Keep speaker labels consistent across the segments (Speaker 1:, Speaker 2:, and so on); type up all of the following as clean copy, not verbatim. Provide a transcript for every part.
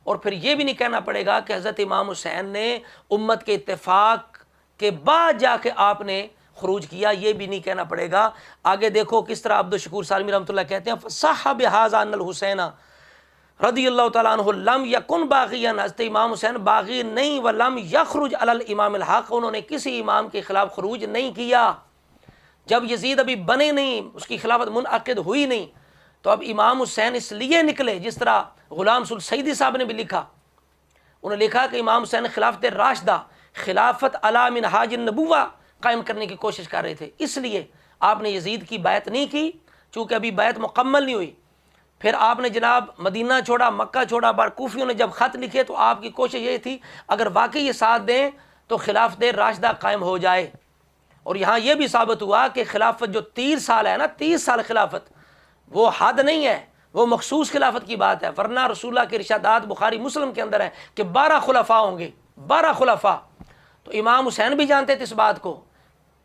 Speaker 1: اور پھر یہ بھی نہیں کہنا پڑے گا کہ حضرت امام حسین نے امت کے اتفاق کے بعد جا کے آپ نے خروج کیا، یہ بھی نہیں کہنا پڑے گا۔ آگے دیکھو کس طرح عبد الشکور سالمی رحمۃ اللہ کہتے ہیں فصح بہذا ان الحسین رضی اللہ تعالیٰ عنہ لم یکن باغیا، حضرت امام حسین باغی نہیں، ولم یخرج علی الامام الحق، انہوں نے کسی امام کے خلاف خروج نہیں کیا۔ جب یزید ابھی بنے نہیں، اس کی خلافت منعقد ہوئی نہیں، تو اب امام حسین اس لیے نکلے، جس طرح غلام سل سیدی صاحب نے بھی لکھا، انہوں نے لکھا کہ امام حسین خلافت راشدہ، خلافت علی منہاج النبوہ قائم کرنے کی کوشش کر رہے تھے، اس لیے آپ نے یزید کی بیعت نہیں کی، چونکہ ابھی بیعت مکمل نہیں ہوئی۔ پھر آپ نے جناب مدینہ چھوڑا، مکہ چھوڑا، بار کوفیوں نے جب خط لکھے تو آپ کی کوشش یہ تھی اگر واقعی یہ ساتھ دیں تو خلافت راشدہ قائم ہو جائے۔ اور یہاں یہ بھی ثابت ہوا کہ خلافت جو 30 سال ہے نا، 30 سال خلافت، وہ حد نہیں ہے، وہ مخصوص خلافت کی بات ہے، ورنہ رسول اللہ کے ارشادات بخاری مسلم کے اندر ہے کہ 12 خلفاء ہوں گے، 12 خلفاء۔ تو امام حسین بھی جانتے تھے اس بات کو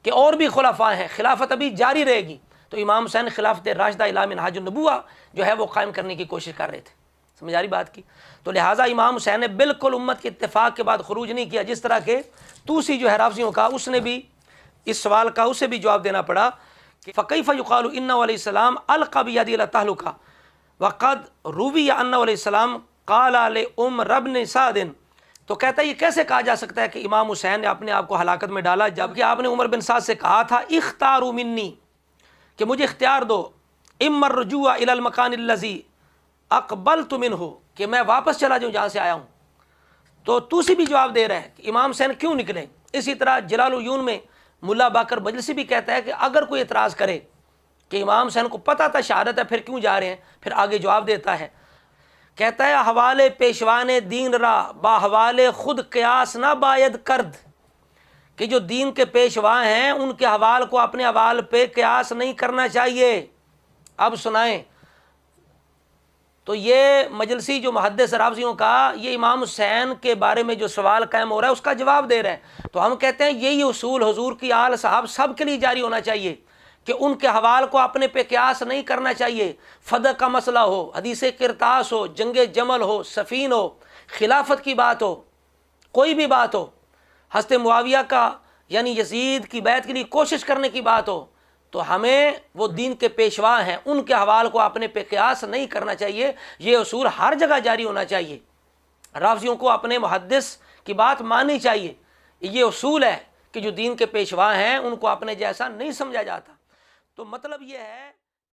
Speaker 1: کہ اور بھی خلفاء ہیں، خلافت ابھی جاری رہے گی، تو امام حسین خلافت راشدہ الی منہاج النبوہ جو ہے وہ قائم کرنے کی کوشش کر رہے تھے۔ سمجھ آ رہی بات کی؟ تو لہٰذا امام حسین نے بالکل امت کے اتفاق کے بعد خروج نہیں کیا، جس طرح کہ توسی جو ہے رافضیوں کا، اس نے بھی اس سوال کا اسے بھی جواب دینا پڑا کہ فکیف یقال انہ علیہ السلام القی بیدہ الی التہلکہ وقد روی انہ علیہ السلام قال لعمر بن سعد، تو کہتا ہے یہ کیسے کہا جا سکتا ہے کہ امام حسین نے اپنے آپ کو ہلاکت میں ڈالا، جبکہ آپ نے عمر بن سعد سے کہا تھا اختاروا منی، کہ مجھے اختیار دو، اما الرجوع الی المکان الذی اقبلت منہ، کہ میں واپس چلا جاؤں جہاں سے آیا ہوں۔ تو توسی بھی جواب دے رہا ہے کہ امام حسین کیوں نکلے۔ اسی طرح جلال العیون میں ملا باقر مجلسی بھی کہتا ہے کہ اگر کوئی اعتراض کرے کہ امام حسین کو پتہ تھا شہادت ہے پھر کیوں جا رہے ہیں، پھر آگے جواب دیتا ہے، کہتا ہے حوالے پیشوان دین را با حوالے خود قیاس نہ باید کرد، کہ جو دین کے پیشوا ہیں ان کے حوال کو اپنے حوال پہ قیاس نہیں کرنا چاہیے۔ اب سنائیں، تو یہ مجلسی جو محدث رافضیوں کا، یہ امام حسین کے بارے میں جو سوال قائم ہو رہا ہے اس کا جواب دے رہا ہے۔ تو ہم کہتے ہیں یہی اصول حضور کی آل صحاب سب کے لیے جاری ہونا چاہیے کہ ان کے حوال کو اپنے پہ قیاس نہیں کرنا چاہیے۔ فدق کا مسئلہ ہو، حدیث قرطاس ہو، جنگ جمل ہو، صفین ہو، خلافت کی بات ہو، کوئی بھی بات ہو، حضرت معاویہ کا یعنی یزید کی بیعت کے لیے کوشش کرنے کی بات ہو، تو ہمیں وہ دین کے پیشوا ہیں ان کے حوال کو اپنے پہ قیاس نہیں کرنا چاہیے۔ یہ اصول ہر جگہ جاری ہونا چاہیے۔ رافضیوں کو اپنے محدث کی بات ماننی چاہیے، یہ اصول ہے کہ جو دین کے پیشوا ہیں ان کو اپنے جیسا نہیں سمجھا جاتا۔ تو مطلب یہ ہے